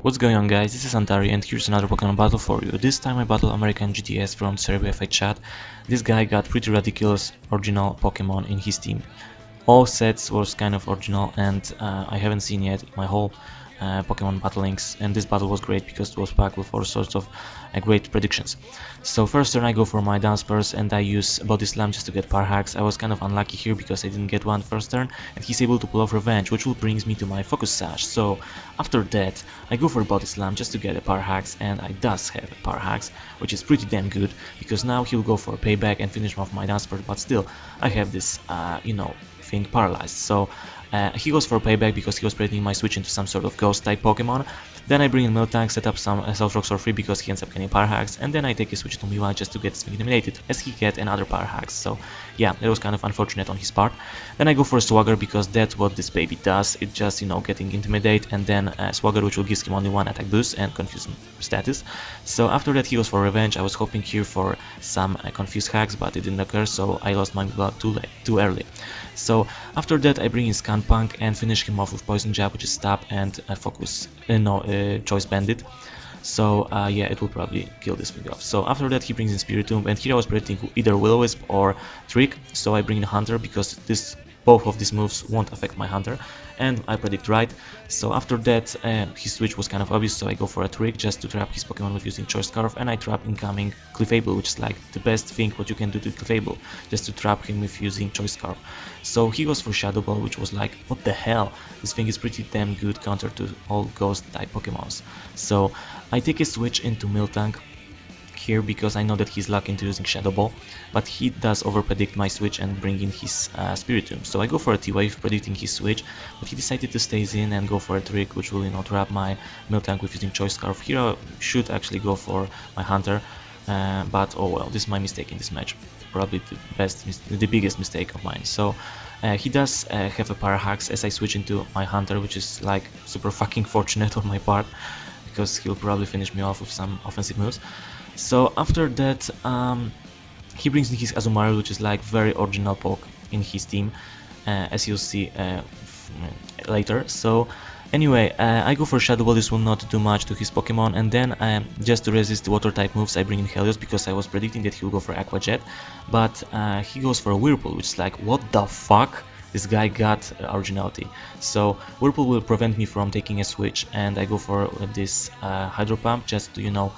What's going on, guys? This is Antari and here's another Pokemon battle for you. This time I battle American GTS from Serbia Fight Chat. This guy got pretty ridiculous original Pokemon in his team. All sets was kind of original and I haven't seen yet my whole Pokemon battle links, and this battle was great because it was packed with all sorts of great predictions. So first turn I go for my Dunsparce and I use Body Slam just to get Power Hacks. I was kind of unlucky here because I didn't get one first turn and he's able to pull off Revenge, which will brings me to my Focus Sash. So after that I go for Body Slam just to get a Power Hacks, and I does have a Power Hacks, which is pretty damn good because now he'll go for a Payback and finish off my Dunsparce, but still I have this thing paralyzed. So he goes for payback because he was predicting my switch into some sort of ghost type Pokemon. Then I bring in Miltank, set up some Stealth Rocks for free because he ends up getting Power Hacks, and then I take a switch to Miwa just to get eliminated as he get another Power Hacks. So yeah, it was kind of unfortunate on his part. Then I go for Swagger because that's what this baby does. It just, getting Intimidate, and then Swagger, which will give him only one attack boost and Confuse status. So after that he goes for Revenge. I was hoping here for some Confuse hacks, but it didn't occur, so I lost my Miwa too early. So after that I bring in Skunpunk and finish him off with Poison Jab, which is Stab, and Choice Bandit. So yeah, it will probably kill this thing off. So after that he brings in Spiritomb, and here I was predicting either Will-O-Wisp or Trick, so I bring in Hunter because both of these moves won't affect my Hunter, and I predict right. So after that his switch was kind of obvious, so I go for a Trick just to trap his Pokemon with using Choice Scarf, and I trap incoming Clefable, which is like the best thing what you can do to Clefable, just to trap him with using Choice Scarf. So he goes for Shadow Ball, which was like, what the hell, this thing is pretty damn good counter to all ghost type Pokemons. So I take a switch into Miltank here because I know that he's lucky into using Shadow Ball, but he does overpredict my switch and bring in his Spiritomb. So I go for a T-Wave predicting his switch, but he decided to stay in and go for a Trick, which will trap my Miltank with using Choice Scarf. Here I should actually go for my Hunter, but oh well, this is my mistake in this match, probably the biggest mistake of mine. So he does have a Power Hacks as I switch into my Hunter, which is like super fucking fortunate on my part because he'll probably finish me off with some offensive moves. So after that he brings in his Azumarill, which is like very original poke in his team, as you'll see later. So anyway, I go for Shadow Ball. This will not do much to his Pokemon, and then just to resist the water type moves I bring in Helios because I was predicting that he will go for Aqua Jet, but he goes for a Whirlpool, which is like, what the fuck? This guy got originality. So Whirlpool will prevent me from taking a switch, and I go for this Hydro Pump just to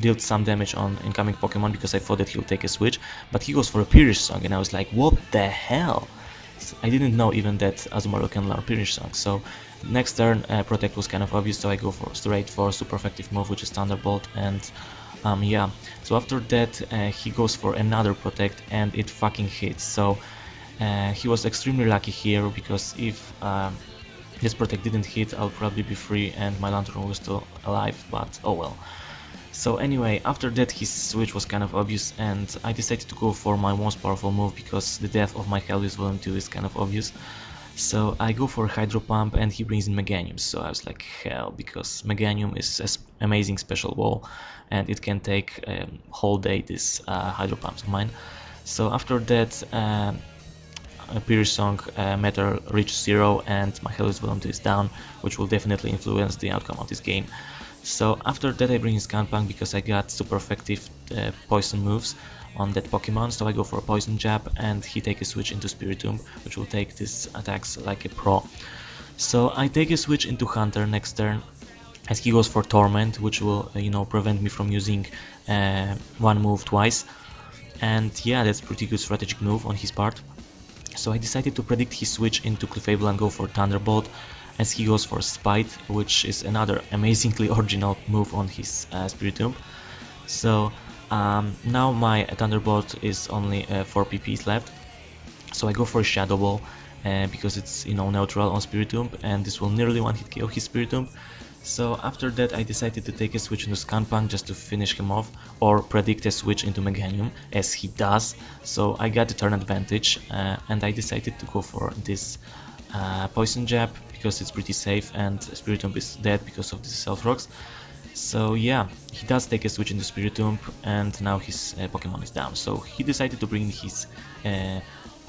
deal some damage on incoming Pokemon because I thought that he'll take a switch, but he goes for a Perish Song, and I was like, what the hell? So I didn't know even that Azumarill can learn Perish Song. So next turn Protect was kind of obvious, so I go straight for super effective move, which is Thunderbolt, and yeah. So after that he goes for another Protect and it fucking hits. So he was extremely lucky here because if this Protect didn't hit, I'll probably be free and my Lantern was still alive, but oh well. So anyway, after that his switch was kind of obvious, and I decided to go for my most powerful move because the death of my Helios Volume 2 is kind of obvious. So I go for Hydro Pump and he brings in Meganium, so I was like, hell, because Meganium is an amazing special ball and it can take whole day this Hydro Pumps of mine. So after that Perish Song meter reached 0 and my Helios Volume 2 is down, which will definitely influence the outcome of this game. So after that I bring in Skunpunk because I got super effective poison moves on that Pokemon, so I go for a Poison Jab and he takes a switch into Spiritomb, which will take these attacks like a pro. So I take a switch into Hunter next turn as he goes for Torment, which will prevent me from using one move twice, and yeah, that's a pretty good strategic move on his part. So I decided to predict his switch into Clefable and go for Thunderbolt as he goes for Spite, which is another amazingly original move on his Spiritomb. So now my Thunderbolt is only 4 PPs left, so I go for a Shadow Ball because it's neutral on Spiritomb, and this will nearly one-hit KO his Spiritomb. So after that I decided to take a switch into Skunpunk just to finish him off, or predict a switch into Meganium as he does. So I got the turn advantage and I decided to go for this Poison Jab because it's pretty safe and Spiritomb is dead because of the Stealth Rocks. So yeah, he does take a switch into Spiritomb and now his Pokemon is down. So he decided to bring his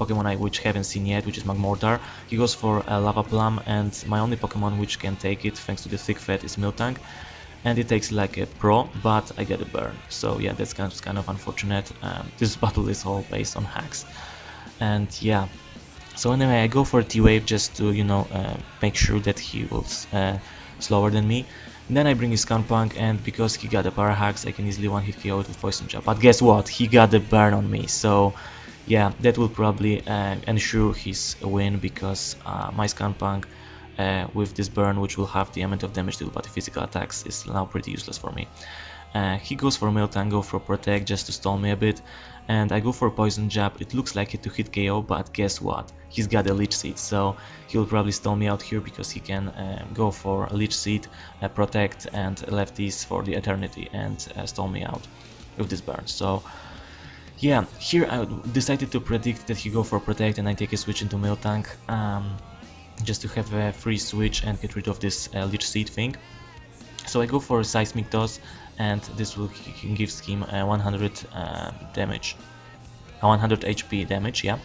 Pokemon I which haven't seen yet, which is Magmortar. He goes for a Lava Plum, and my only Pokemon which can take it, thanks to the thick fat, is Miltank. And it takes like a pro, but I get a burn. So yeah, that's kind of unfortunate. This battle is all based on hacks. And yeah, so anyway, I go for T-Wave just to, you know, make sure that he was slower than me. And then I bring his Skunpunk, and because he got the power hacks, I can easily one-hit KO it with Poison Jab. But guess what? He got the burn on me, so yeah, that will probably ensure his win, because my Skunpunk with this burn, which will have the amount of damage deal but the physical attacks, is now pretty useless for me. He goes for Miltank, go for Protect just to stall me a bit, and I go for Poison Jab. It looks like it to hit KO, but guess what? He's got a Leech Seed, so he'll probably stall me out here because he can go for a Leech Seed, Protect, and Lefties for the Eternity, and stall me out with this burn. So yeah, here I decided to predict that he go for Protect and I take a switch into Miltank, just to have a free switch and get rid of this Leech Seed thing. So I go for a Seismic Toss, and this will gives him 100 damage, 100 HP damage, yeah.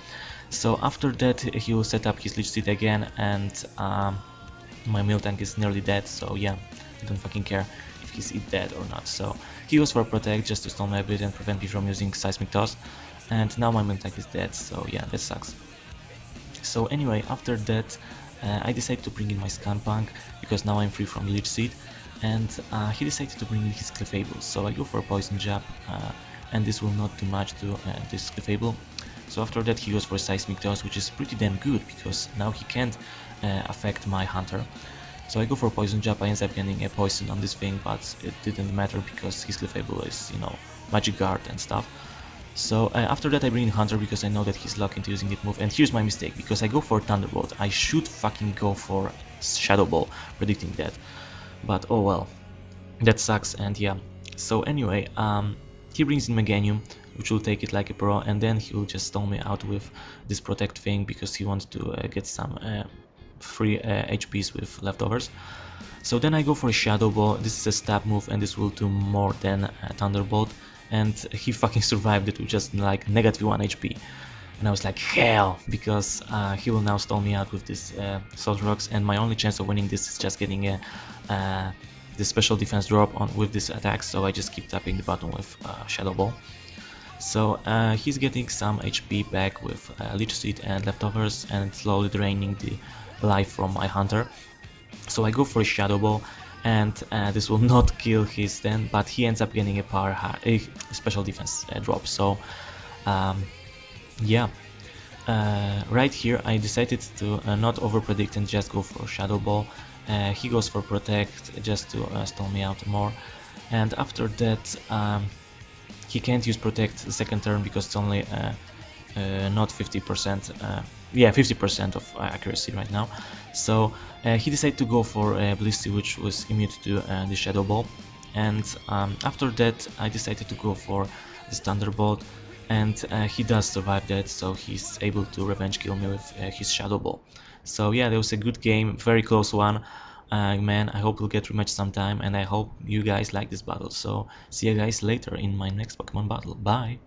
So after that he will set up his Leech Seed again, and my Miltank is nearly dead, so yeah, I don't fucking care if he's dead or not. So he goes for Protect just to stall me a bit and prevent me from using Seismic Toss, and now my Miltank is dead, so yeah, that sucks. So anyway, after that I decided to bring in my Skunpunk, because now I'm free from Leech Seed, and he decided to bring in his Clefable. So I go for a Poison Jab, and this will not do much to this Clefable. So after that he goes for Seismic Toss, which is pretty damn good, because now he can't affect my Hunter. So I go for Poison Jab, I end up getting a Poison on this thing, but it didn't matter because his Clefable is, you know, Magic Guard and stuff. So after that I bring in Hunter because I know that he's locked into using that move, and here's my mistake, because I go for Thunderbolt. I should fucking go for Shadow Ball, predicting that, but oh well, that sucks. And yeah, so anyway, he brings in Meganium, which will take it like a pro, and then he will just stall me out with this Protect thing because he wants to get some free HPs with leftovers. So then I go for a Shadow Ball. This is a stab move, and this will do more than Thunderbolt, and he fucking survived it with just like -1 HP. And I was like, hell, because he will now stall me out with this Salt Rocks, and my only chance of winning this is just getting a the special defense drop on with this attack. So I just keep tapping the button with Shadow Ball. So he's getting some HP back with Leech Seed and leftovers, and slowly draining the life from my Hunter. So I go for a Shadow Ball, and this will not kill his stand, but he ends up getting a special defense drop. So yeah, right here I decided to not over predict and just go for Shadow Ball. He goes for Protect just to stall me out more, and after that he can't use Protect the second turn because it's only not 50%, yeah, 50% of accuracy right now. So he decided to go for Blissey, which was immune to the Shadow Ball, and after that I decided to go for this Thunderbolt, and he does survive that, so he's able to revenge kill me with his Shadow Ball. So yeah, that was a good game, very close one. Man, I hope we'll get rematch sometime, and I hope you guys like this battle. So see you guys later in my next Pokemon battle. Bye!